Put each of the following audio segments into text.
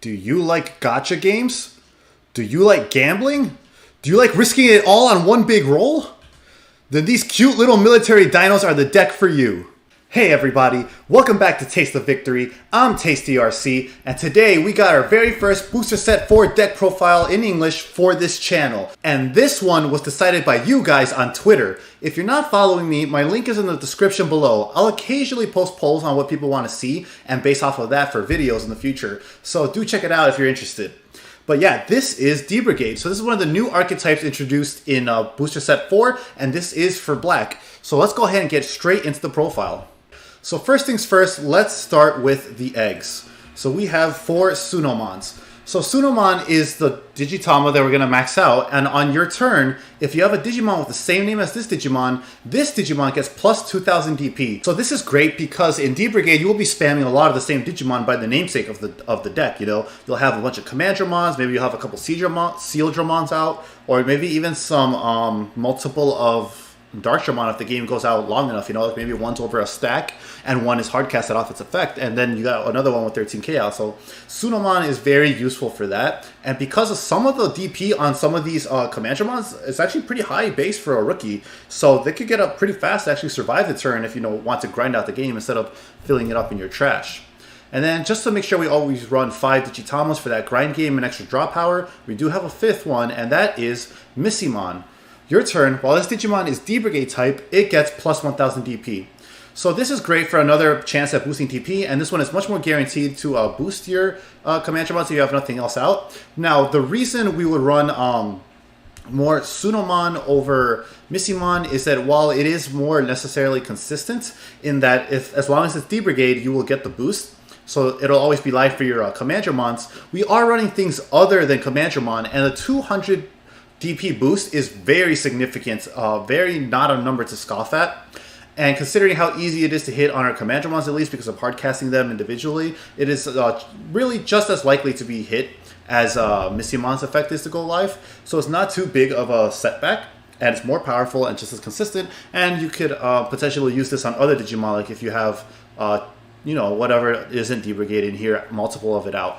Do you like gacha games? Do you like gambling? Do you like risking it all on one big roll? Then these cute little military dinos are the deck for you. Hey everybody, welcome back to Taste of Victory. I'm TastyRC, and today we got our very first Booster Set 4 deck profile in English for this channel. And this one was decided by you guys on Twitter. If you're not following me, my link is in the description below. I'll occasionally post polls on what people want to see, and base off of that for videos in the future. So do check it out if you're interested. But yeah, this is D-Brigade. So this is one of the new archetypes introduced in Booster Set 4, and this is for black. So let's go ahead and get straight into the profile. So first things first, let's start with the eggs. So we have 4 Sunomons. So Sunomon is the Digitama that we're going to max out, and on your turn, if you have a Digimon with the same name as this Digimon gets plus 2000 DP. So this is great because in D-Brigade, you will be spamming a lot of the same Digimon by the namesake of the deck, you know? You'll have a bunch of Command Dramons, maybe you'll have a couple Seal Dramons out, or maybe even some multiple of Dark Dramon if the game goes out long enough, you know, like maybe one's over a stack and one is hard casted off its effect, and then you got another one with 13k out. So Sunomon is very useful for that, and because of some of the DP on some of these Command Dramons, it's actually pretty high base for a rookie, so they could get up pretty fast to actually survive the turn if you want to grind out the game instead of filling it up in your trash. And then just to make sure we always run 5 Digitamas for that grind game and extra draw power, we do have a 5th one, and that is Missimon. Your turn, while this Digimon is D-Brigade type, it gets plus 1000 DP. So this is great for another chance at boosting DP, and this one is much more guaranteed to boost your Command Dramon so you have nothing else out. Now, the reason we would run more Sunomon over Missimon is that while it is more necessarily consistent in that as long as it's D-Brigade, you will get the boost. So it'll always be live for your Command Dramons. We are running things other than Command Dramon, and the 200 DP boost is very significant, very not a number to scoff at. And considering how easy it is to hit on our Command Dramons, at least because of hard casting them individually, it is really just as likely to be hit as Missimon's effect is to go live. So it's not too big of a setback, and it's more powerful and just as consistent. And you could potentially use this on other Digimon, like if you have, whatever isn't D-Brigade in here, multiple of it out.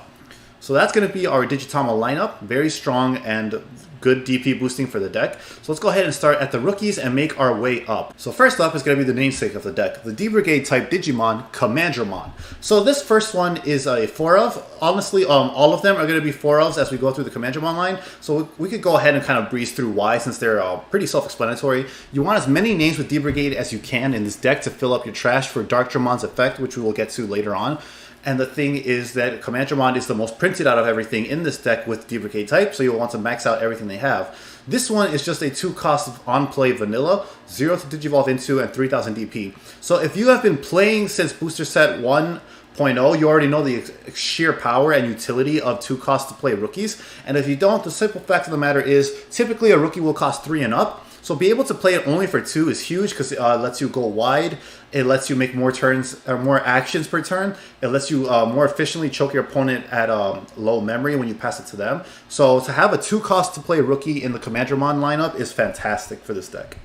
So that's going to be our Digitama lineup. Very strong and good DP boosting for the deck. So let's go ahead and start at the rookies and make our way up. So first up is going to be the namesake of the deck, the D-Brigade type Digimon, Command Dramon. So this first one is a 4-of. Honestly, all of them are going to be 4-ofs as we go through the Command Dramon line. So we could go ahead and kind of breeze through why, since they're pretty self-explanatory. You want as many names with D-Brigade as you can in this deck to fill up your trash for Dark Dramon's effect, which we will get to later on. And the thing is that Command Dramon is the most printed out of everything in this deck with D-Brigade type, so you'll want to max out everything they have. This one is just a 2-cost on-play vanilla, 0 to Digivolve into, and 3000 DP. So if you have been playing since Booster Set 1.0, you already know the sheer power and utility of 2 costs to play rookies. And if you don't, the simple fact of the matter is, typically a rookie will cost 3 and up. So be able to play it only for 2 is huge because it lets you go wide. It lets you make more turns or more actions per turn. It lets you more efficiently choke your opponent at low memory when you pass it to them. So to have a 2-cost to play rookie in the Command Dramon lineup is fantastic for this deck.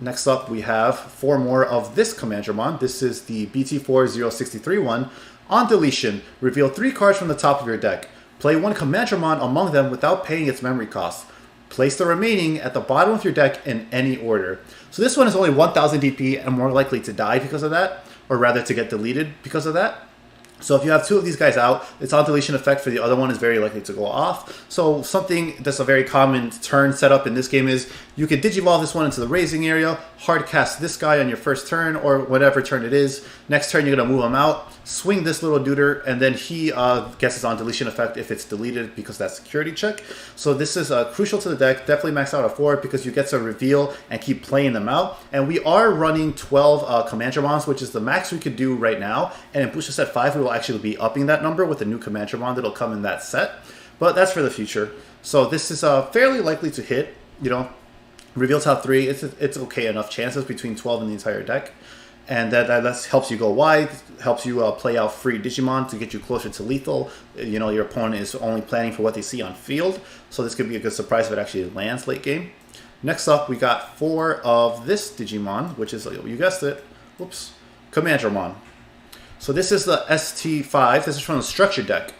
Next up, we have 4 more of this Command Dramon. This is the BT4063 one. On deletion, reveal 3 cards from the top of your deck. Play 1 Command Dramon among them without paying its memory cost. Place the remaining at the bottom of your deck in any order. So this one is only 1000 DP and more likely to die because of that, or rather to get deleted because of that. So if you have 2 of these guys out, its on deletion effect for the other one is very likely to go off. So something that's a very common turn setup in this game is you could Digivolve this one into the raising area, hard cast this guy on your first turn or whatever turn it is. Next turn you're going to move him out, swing this little duder, and then he gets his on deletion effect if it's deleted because that's security check. So this is crucial to the deck. Definitely max out a 4 because you get to reveal and keep playing them out. And we are running 12 Command Dramons, which is the max we could do right now. And in Booster Set 5 we will actually be upping that number with a new Command Dramon that'll come in that set. But that's for the future. So this is fairly likely to hit, reveal top 3, it's okay enough chances between 12 and the entire deck. And that helps you go wide, helps you play out free Digimon to get you closer to lethal. Your opponent is only planning for what they see on field, so this could be a good surprise if it actually lands late game. Next up, we got 4 of this Digimon, which is, you guessed it, Command Dramon. So this is the ST5, this is from the Structure deck.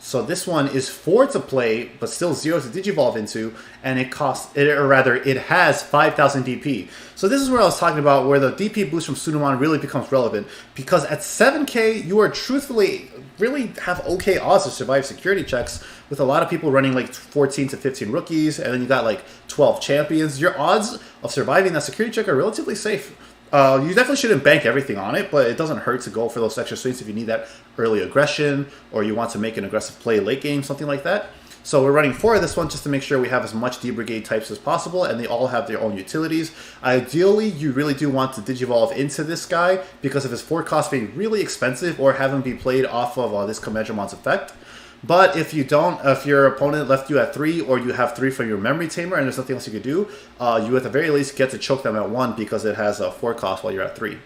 So this one is 4 to play, but still 0 to digivolve into, and it has 5,000 DP. So this is where I was talking about where the DP boost from Sudomon really becomes relevant, because at 7k, you are truthfully really have okay odds to survive security checks, with a lot of people running like 14 to 15 rookies, and then you got like 12 champions. Your odds of surviving that security check are relatively safe. You definitely shouldn't bank everything on it, but it doesn't hurt to go for those extra swings if you need that early aggression, or you want to make an aggressive play late game, something like that. So we're running 4 of this one just to make sure we have as much D-Brigade types as possible, and they all have their own utilities. Ideally, you really do want to digivolve into this guy because of his 4 cost being really expensive, or have him be played off of this Commandremon's effect. But if you don't, if your opponent left you at 3, or you have 3 for your memory tamer and there's nothing else you could do, you at the very least get to choke them at 1 because it has a 4 cost while you're at 3.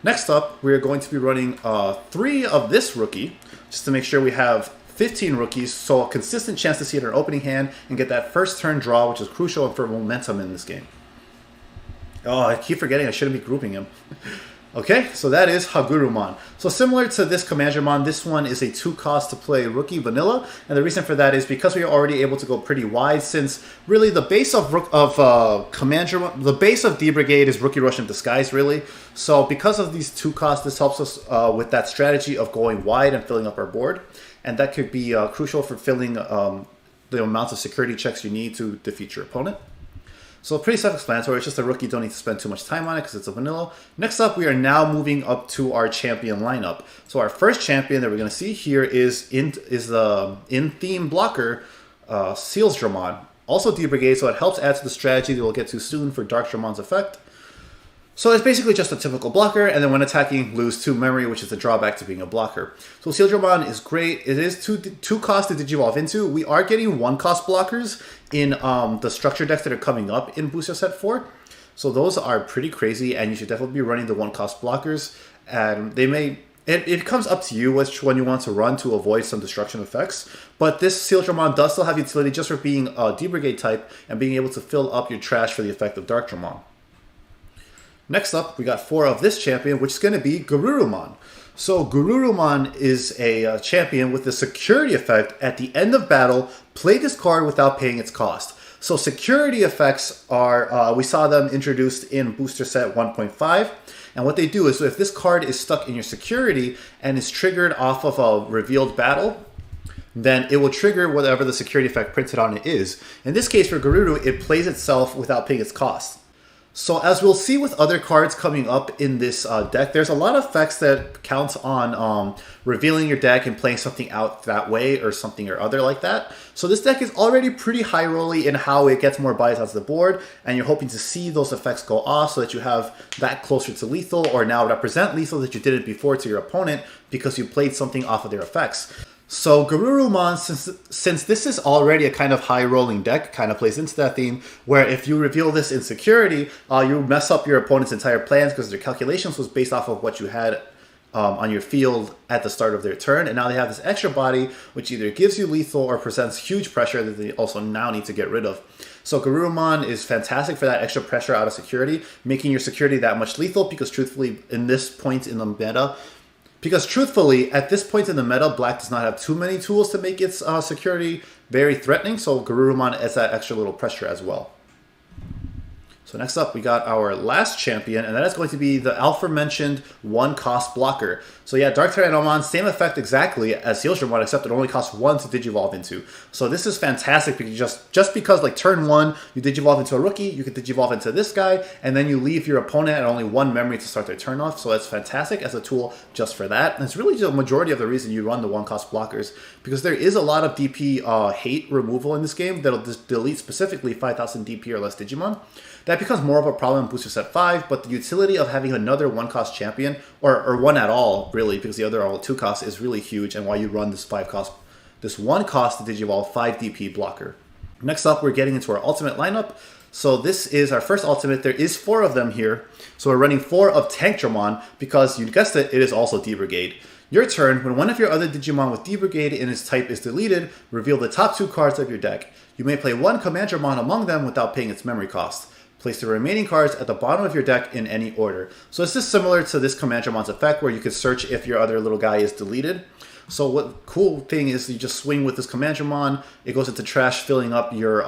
Next up, we're going to be running 3 of this rookie, just to make sure we have 15 rookies, so a consistent chance to see it in our opening hand and get that first turn draw, which is crucial for momentum in this game. Oh, I keep forgetting I shouldn't be grouping him. Okay, so that is Hagurumon. So similar to this Commandremon, this one is a 2 cost to play rookie vanilla, and the reason for that is because we are already able to go pretty wide, since really the base of Commandremon, the base of D-Brigade is Rookie Rush in disguise, really. So because of these 2 costs, this helps us with that strategy of going wide and filling up our board, and that could be crucial for filling the amounts of security checks you need to defeat your opponent. So pretty self-explanatory. It's just a rookie. Don't need to spend too much time on it because it's a vanilla. Next up, we are now moving up to our champion lineup. So our first champion that we're going to see here is the in-theme blocker, Seals Dramon. Also D-Brigade, so it helps add to the strategy that we'll get to soon for Dark Dramon's effect. So it's basically just a typical blocker, and then when attacking, lose 2 memory, which is the drawback to being a blocker. So Seal Dramon is great. It is 2 cost to digivolve into. We are getting 1 cost blockers in the structure decks that are coming up in Booster Set 4. So those are pretty crazy, and you should definitely be running the 1 cost blockers. And they may... It comes up to you which one you want to run to avoid some destruction effects. But this Seal Dramon does still have utility just for being a D-Brigade type and being able to fill up your trash for the effect of Dark Dramon. Next up, we got 4 of this champion, which is going to be Garurumon. So Garurumon is a champion with the security effect. At the end of battle, play this card without paying its cost. So security effects are, we saw them introduced in Booster Set 1.5. And what they do is, so if this card is stuck in your security and is triggered off of a revealed battle, then it will trigger whatever the security effect printed on it is. In this case, for Garuru, it plays itself without paying its cost. So as we'll see with other cards coming up in this deck, there's a lot of effects that count on revealing your deck and playing something out that way or something or other like that. So this deck is already pretty high rolly in how it gets more buys out the board, and you're hoping to see those effects go off so that you have that closer to lethal, or now represent lethal that you didn't before to your opponent because you played something off of their effects. So Garurumon, since this is already a kind of high-rolling deck, kind of plays into that theme, where if you reveal this in security, you mess up your opponent's entire plans because their calculations was based off of what you had on your field at the start of their turn, and now they have this extra body, which either gives you lethal or presents huge pressure that they also now need to get rid of. So Garurumon is fantastic for that extra pressure out of security, making your security that much lethal, because truthfully, at this point in the meta, Black does not have too many tools to make its security very threatening, so Garurumon adds that extra little pressure as well. So next up, we got our last champion, and that is going to be the aforementioned 1 cost blocker. So yeah, Dark Tyrannomon, same effect exactly as Seal Dramon, except it only costs 1 to digivolve into. So this is fantastic, because just because like turn 1, you digivolve into a rookie, you can digivolve into this guy, and then you leave your opponent at only 1 memory to start their turn off. So that's fantastic as a tool just for that. And it's really the majority of the reason you run the 1 cost blockers, because there is a lot of DP hate removal in this game that'll just delete specifically 5,000 DP or less Digimon. That becomes more of a problem in Booster Set 5, but the utility of having another 1 cost champion, or 1 at all, really, because the other are all 2 costs, is really huge, and why you run this 1 cost to Digivolve 5 DP blocker. Next up, we're getting into our ultimate lineup. So this is our first ultimate. There is 4 of them here. So we're running 4 of Tank Dramon, because you guessed it, it is also D-Brigade. Your turn, when one of your other Digimon with D-Brigade in its type is deleted, reveal the top 2 cards of your deck. You may play 1 Commandremon among them without paying its memory cost. Place the remaining cards at the bottom of your deck in any order. So this is similar to this Commandremon's effect, where you could search if your other little guy is deleted. So what cool thing is you just swing with this Command Dramon, it goes into trash, filling up your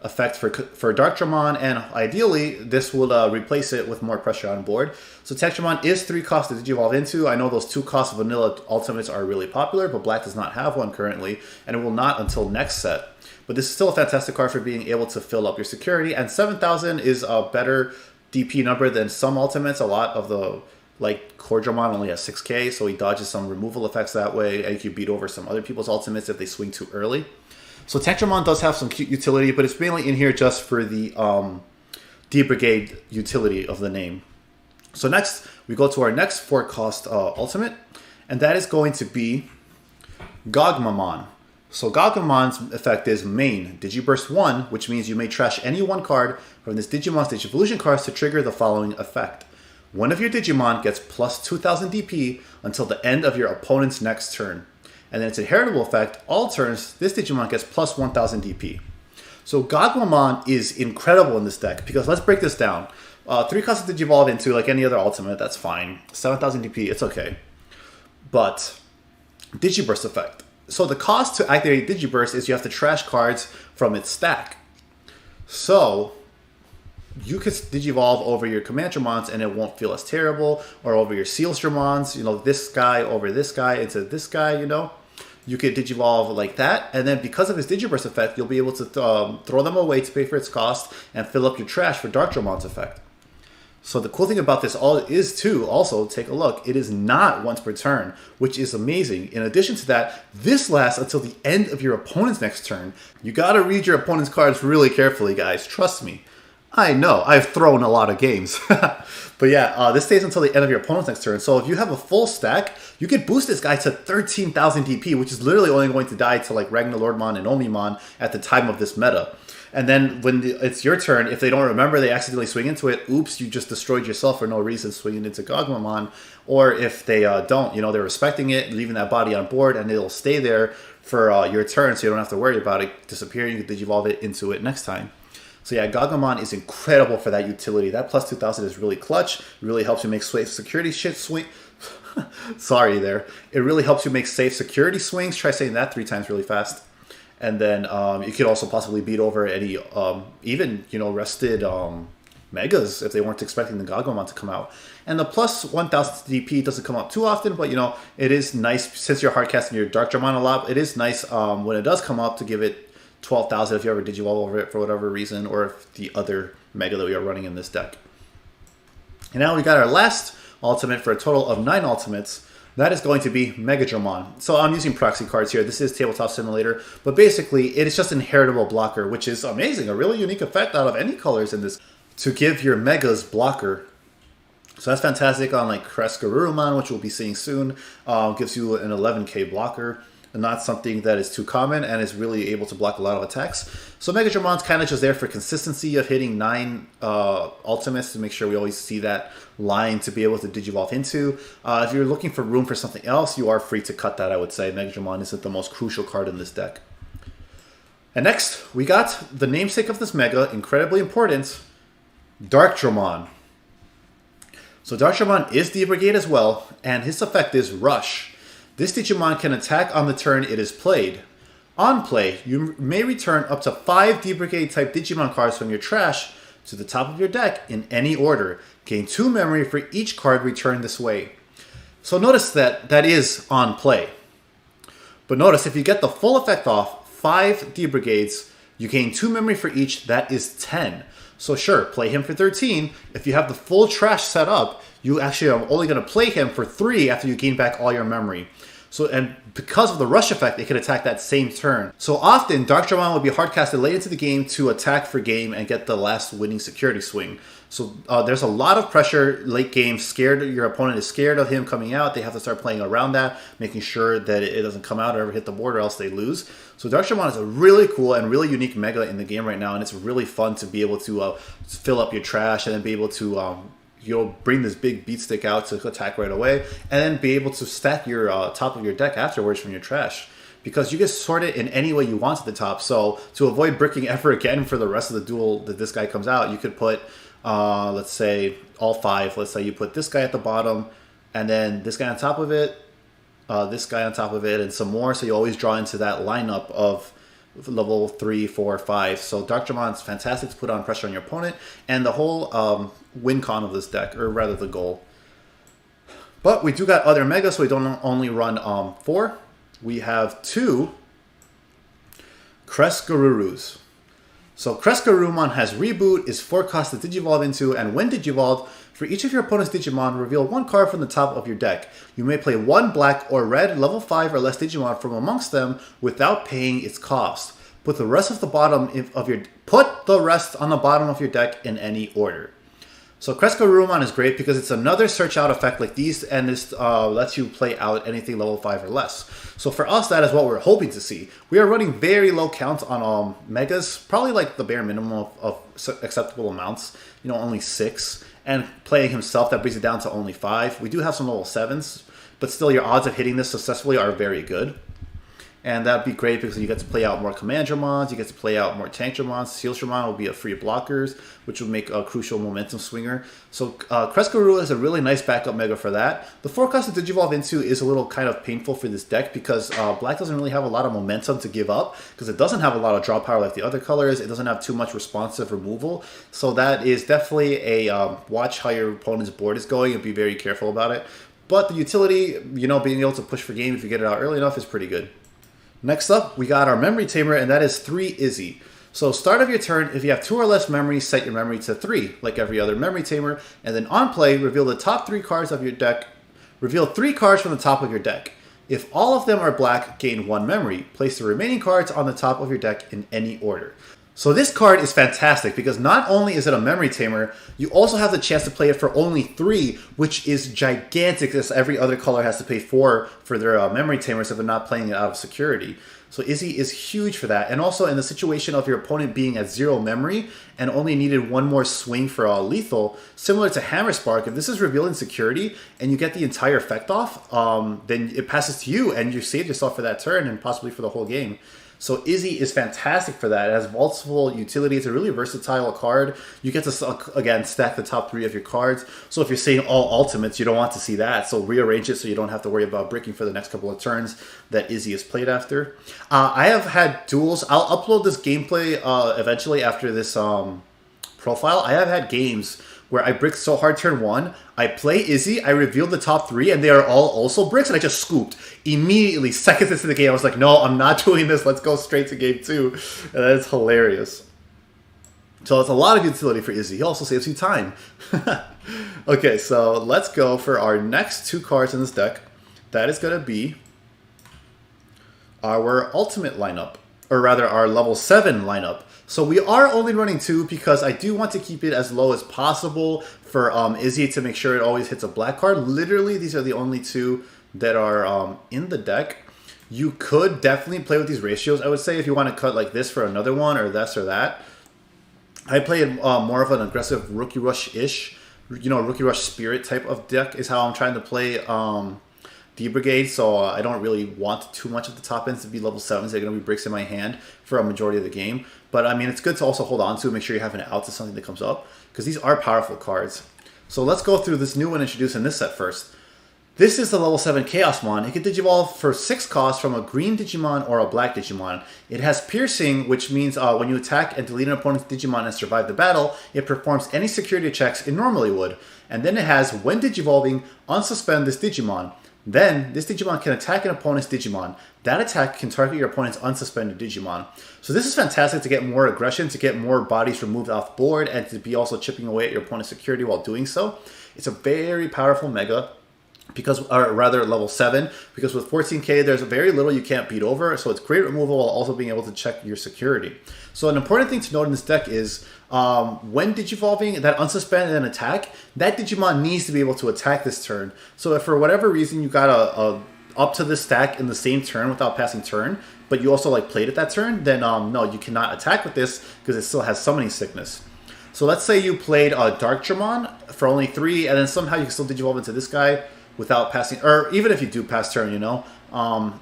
effect for Dark Dramon, and ideally this will replace it with more pressure on board. So Tech Dramon is 3 costs to Digivolve into. I know those 2 costs of vanilla ultimates are really popular, but Black does not have one currently, and it will not until next set. But this is still a fantastic card for being able to fill up your security, and 7,000 is a better DP number than some ultimates. A lot of the, like, Core Dramon only has 6k, so he dodges some removal effects that way, and you can beat over some other people's ultimates if they swing too early. So Tech Dramon does have some cute utility, but it's mainly in here just for the D-Brigade utility of the name. So next, we go to our next 4-cost ultimate, and that is going to be Gagamon. So Gagamon's effect is main, Digiburst 1, which means you may trash any 1 card from this Digimon's Digivolution cards to trigger the following effect. One of your Digimon gets plus 2,000 DP until the end of your opponent's next turn. And then its inheritable effect, all turns, this Digimon gets plus 1,000 DP. So Gagamon is incredible in this deck, because let's break this down. 3 costs to Digivolve into, like any other ultimate, that's fine. 7,000 DP, it's okay. But Digiburst effect. So the cost to activate Digiburst is you have to trash cards from its stack. So you could Digivolve over your Command Dramons and it won't feel as terrible, or over your Seals Dramons, you know, this guy over this guy into this guy, you know. You could Digivolve like that, and then because of his Digiburst effect, you'll be able to throw them away to pay for its cost and fill up your trash for Dark Dramon's effect. So the cool thing about this all is too, also take a look, it is not once per turn, which is amazing. In addition to that, this lasts until the end of your opponent's next turn. You gotta read your opponent's cards really carefully, guys, trust me. I know, I've thrown a lot of games. But yeah, this stays until the end of your opponent's next turn. So if you have a full stack, you could boost this guy to 13,000 DP, which is literally only going to die to like Ragnar Lordmon and Omimon at the time of this meta. And then when it's your turn, if they don't remember, they accidentally swing into it, oops, you just destroyed yourself for no reason swinging into Gagamon. Or if they don't, you know, they're respecting it, leaving that body on board, and it'll stay there for your turn, so you don't have to worry about it disappearing. You can Digivolve it into it next time. So yeah, Gagamon is incredible for that utility. That plus 2,000 is really clutch. It really helps you make safe security shit swing. Sorry there. It really helps you make safe security swings. Try saying that 3 times really fast. And then you could also possibly beat over any, even, you know, rested Megas if they weren't expecting the Gagamon to come out. And the plus 1,000 DP doesn't come out too often, but, you know, it is nice, since you're hardcasting your Dark Dramon a lot, it is nice when it does come up to give it 12,000 if you ever Digivolve over it for whatever reason, or if the other Mega that we are running in this deck. And now we got our last ultimate for a total of 9 ultimates. That is going to be Mega Dramon. So I'm using proxy cards here. This is Tabletop Simulator, but basically it is just an inheritable blocker, which is amazing. A really unique effect out of any colors in this, to give your Megas blocker. So that's fantastic on like Kreska Ruman, which we'll be seeing soon. Gives you an 11k blocker. And not something that is too common and is really able to block a lot of attacks. So Mega Dramon's kind of just there for consistency of hitting 9 ultimates to make sure we always see that line to be able to Digivolve into. If you're looking for room for something else, you are free to cut that, I would say. Mega Dramon isn't the most crucial card in this deck. And next, we got the namesake of this Mega, incredibly important, Dark Dramon. So Dark Dramon is D-Brigade as well, and his effect is Rush. This Digimon can attack on the turn it is played. On play, you may return up to 5 D-Brigade type Digimon cards from your trash to the top of your deck in any order. Gain 2 memory for each card returned this way. So notice that that is on play. But notice if you get the full effect off, 5 D-Brigades, you gain 2 memory for each, that is 10. So sure, play him for 13. If you have the full trash set up, you actually are only going to play him for 3 after you gain back all your memory. So, and because of the rush effect, it can attack that same turn. So often, Dark Dramon will be hardcasted late into the game to attack for game and get the last winning security swing. So there's a lot of pressure late game. Your opponent is scared of him coming out. They have to start playing around that, making sure that it doesn't come out or ever hit the board or else they lose. So Dark Dramon is a really cool and really unique Mega in the game right now, and it's really fun to be able to fill up your trash and then be able to you'll bring this big beat stick out to attack right away, and then be able to stack your top of your deck afterwards from your trash. Because you can sort it in any way you want at the top. So to avoid bricking ever again for the rest of the duel that this guy comes out, you could put, let's say, all 5. Let's say you put this guy at the bottom, and then this guy on top of it, this guy on top of it, and some more. So you always draw into that lineup of level 3, 4, 5. So Dark Dramon's fantastic to put on pressure on your opponent, and the whole win con of this deck, or rather the goal. But we do got other megas, so we don't only run 4. We have 2 Crescarurus. So Crescarumon has Reboot, is 4 cost to Digivolve into, and when Digivolved, for each of your opponent's Digimon, reveal 1 card from the top of your deck. You may play 1 black or red level 5 or less Digimon from amongst them without paying its cost. Put the rest on the bottom of your deck in any order. So Crescarumon is great because it's another search out effect like these, and this lets you play out anything level 5 or less. So for us, that is what we're hoping to see. We are running very low counts on megas, probably like the bare minimum of acceptable amounts, you know, only 6. And playing himself, that brings it down to only 5. We do have some level 7s, but still your odds of hitting this successfully are very good. And that'd be great because you get to play out more Command Dramons, you get to play out more Tank Dramons. Seal Dramon will be a free blockers, which will make a crucial momentum swinger. So Crescarua is a really nice backup mega for that. The 4 cost to Digivolve into is a little kind of painful for this deck because Black doesn't really have a lot of momentum to give up because it doesn't have a lot of draw power like the other colors. It doesn't have too much responsive removal. So that is definitely a watch how your opponent's board is going and be very careful about it. But the utility, you know, being able to push for game if you get it out early enough is pretty good. Next up, we got our Memory Tamer, and that is 3 Izzy. So start of your turn, if you have 2 or less memories, set your memory to 3, like every other Memory Tamer, and then on play, reveal the top 3 cards of your deck. Reveal 3 cards from the top of your deck. If all of them are black, gain 1 memory. Place the remaining cards on the top of your deck in any order. So this card is fantastic because not only is it a Memory Tamer, you also have the chance to play it for only 3, which is gigantic as every other color has to pay 4 for their Memory Tamers if they're not playing it out of security. So Izzy is huge for that. And also in the situation of your opponent being at 0 memory and only needed 1 more swing for lethal, similar to Hammer Spark, if this is revealed in security and you get the entire effect off, then it passes to you and you save yourself for that turn and possibly for the whole game. So Izzy is fantastic for that. It has multiple utilities. It's a really versatile card. You get to, again, stack the top 3 of your cards. So if you're seeing all ultimates, you don't want to see that. So rearrange it so you don't have to worry about breaking for the next couple of turns that Izzy is played after. I have had duels. I'll upload this gameplay eventually after this profile. I have had games where I bricked so hard turn 1, I play Izzy, I revealed the top 3, and they are all also bricks, and I just scooped. Immediately, seconds into the game, I was like, no, I'm not doing this, let's go straight to game 2. And that is hilarious. So it's a lot of utility for Izzy. He also saves you time. Okay, so let's go for our next 2 cards in this deck. That is going to be our ultimate lineup, or rather our level 7 lineup. So we are only running 2 because I do want to keep it as low as possible for Izzy to make sure it always hits a black card. Literally, these are the only 2 that are in the deck. You could definitely play with these ratios, I would say, if you want to cut like this for another one or this or that. I played more of an aggressive Rookie Rush-ish, you know, Rookie Rush Spirit type of deck is how I'm trying to play D-Brigade, so I don't really want too much of the top ends to be level 7s. They're going to be bricks in my hand for a majority of the game. But, I mean, it's good to also hold on to, make sure you have an out to something that comes up, because these are powerful cards. So let's go through this new one introduced in this set first. This is the level 7 Chaosmon. It can Digivolve for 6 costs from a green Digimon or a black Digimon. It has Piercing, which means when you attack and delete an opponent's Digimon and survive the battle, it performs any security checks it normally would. And then it has, when Digivolving, unsuspend this Digimon. Then, this Digimon can attack an opponent's Digimon. That attack can target your opponent's unsuspended Digimon. So this is fantastic to get more aggression, to get more bodies removed off board, and to be also chipping away at your opponent's security while doing so. It's a very powerful mega, because, or rather level 7, because with 14k there's very little you can't beat over, so it's great removal while also being able to check your security. So an important thing to note in this deck is when Digivolving, that unsuspend and attack, that Digimon needs to be able to attack this turn. So if for whatever reason you got a up to this stack in the same turn without passing turn, but you also like played it that turn, then no, you cannot attack with this because it still has summoning sickness. So let's say you played Dark Dramon for only 3, and then somehow you can still Digivolve into this guy without passing, or even if you do pass turn, you know,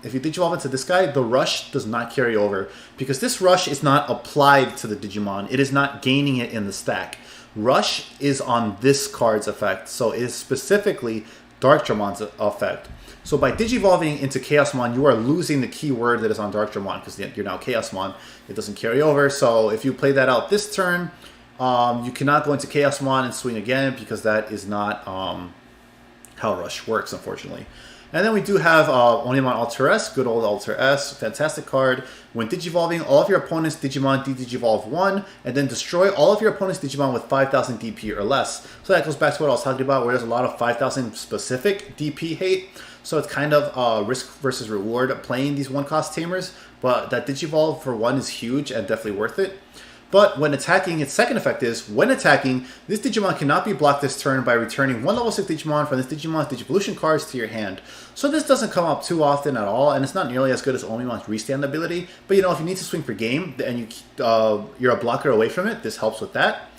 if you Digivolve into this guy, the rush does not carry over because this rush is not applied to the Digimon. It is not gaining it in the stack. Rush is on this card's effect, so it is specifically Dark Dramon's effect. So by Digivolving into Chaosmon, you are losing the keyword that is on Dark Dramon because you're now Chaosmon. It doesn't carry over. So if you play that out this turn, you cannot go into Chaosmon and swing again because that is not how Rush works, unfortunately. And then we do have Onimon Alter S, good old Alter S, fantastic card. When Digivolving, all of your opponents' Digimon de-Digivolve 1, and then destroy all of your opponents' Digimon with 5,000 DP or less. So that goes back to what I was talking about, where there's a lot of 5,000 specific DP hate. So it's kind of risk versus reward playing these one-cost Tamers, but that Digivolve for 1 is huge and definitely worth it. But when attacking, its second effect is, when attacking, this Digimon cannot be blocked this turn by returning one level 6 Digimon from this Digimon's Digivolution cards to your hand. So this doesn't come up too often at all, and it's not nearly as good as Omimon's Restand ability. But you know, if you need to swing for game, and you're a blocker away from it, this helps with that.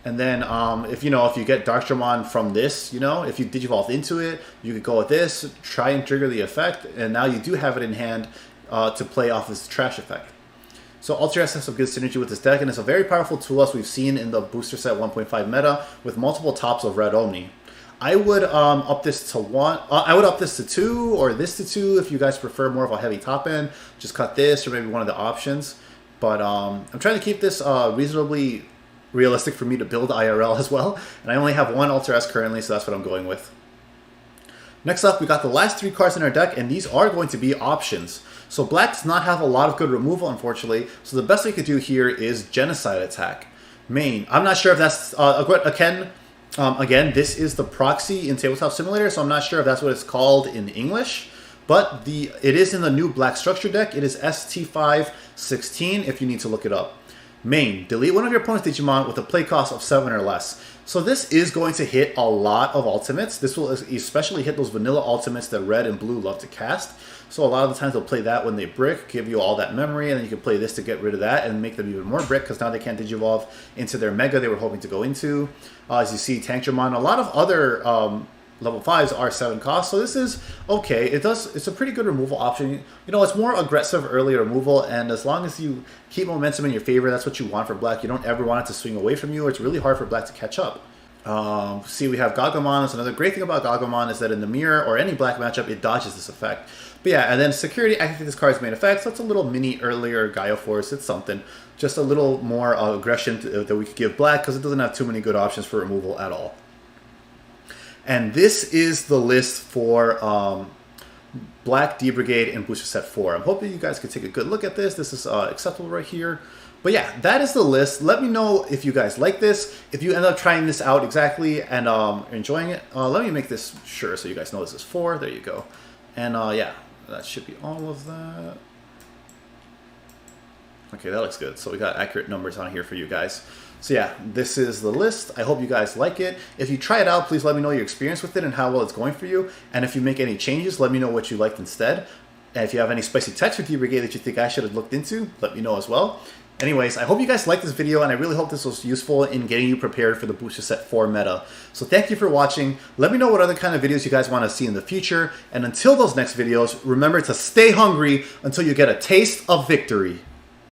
And then if you get Dark Dramon from this, if you Digivolve into it, you could go with this, try and trigger the effect, and now you do have it in hand to play off this trash effect. So Alter S has some good synergy with this deck, and it's a very powerful tool as we've seen in the booster set 1.5 meta with multiple tops of Red Omni. I would up this to 1. I would up this to 2 or this to 2 if you guys prefer more of a heavy top end. Just cut this or maybe one of the options. But I'm trying to keep this reasonably realistic for me to build IRL as well. And I only have one Alter S currently, so that's what I'm going with. Next up, we got the last 3 cards in our deck, and these are going to be options. So black does not have a lot of good removal, unfortunately, so the best we could do here is Genocide Attack. Main. I'm not sure if that's, again, this is the proxy in Tabletop Simulator, so I'm not sure if that's what it's called in English, but it is in the new black structure deck. It is ST516 if you need to look it up. Main. Delete one of your opponent's Digimon with a play cost of 7 or less. So this is going to hit a lot of ultimates. This will especially hit those vanilla ultimates that red and blue love to cast. So a lot of the times they'll play that when they brick, give you all that memory, and then you can play this to get rid of that and make them even more brick because now they can't Digivolve into their Mega they were hoping to go into. As you see, Tank Dramon, a lot of other level 5s are 7 cost, so this is okay. It's a pretty good removal option. It's more aggressive early removal, and as long as you keep momentum in your favor, that's what you want for black. You don't ever want it to swing away from you, or it's really hard for black to catch up. See, we have Gagamon. So another great thing about Gagamon is that in the mirror or any black matchup, it dodges this effect. But yeah, and then security, I think this card's main effect, so it's a little mini earlier Gaia Force. It's something. Just a little more aggression that we could give black because it doesn't have too many good options for removal at all. And this is the list for Black D-Brigade and Booster Set 4. I'm hoping you guys can take a good look at this. This is acceptable right here. But yeah, that is the list. Let me know if you guys like this. If you end up trying this out exactly and enjoying it, let me make this sure so you guys know this is 4. There you go. And yeah, that should be all of that. Okay, that looks good. So we got accurate numbers on here for you guys. So yeah, this is the list. I hope you guys like it. If you try it out, please let me know your experience with it and how well it's going for you. And if you make any changes, let me know what you liked instead. And if you have any spicy text with D-Brigade that you think I should have looked into, let me know as well. Anyways, I hope you guys liked this video, and I really hope this was useful in getting you prepared for the Booster Set 4 meta. So thank you for watching. Let me know what other kind of videos you guys want to see in the future. And until those next videos, remember to stay hungry until you get a taste of victory.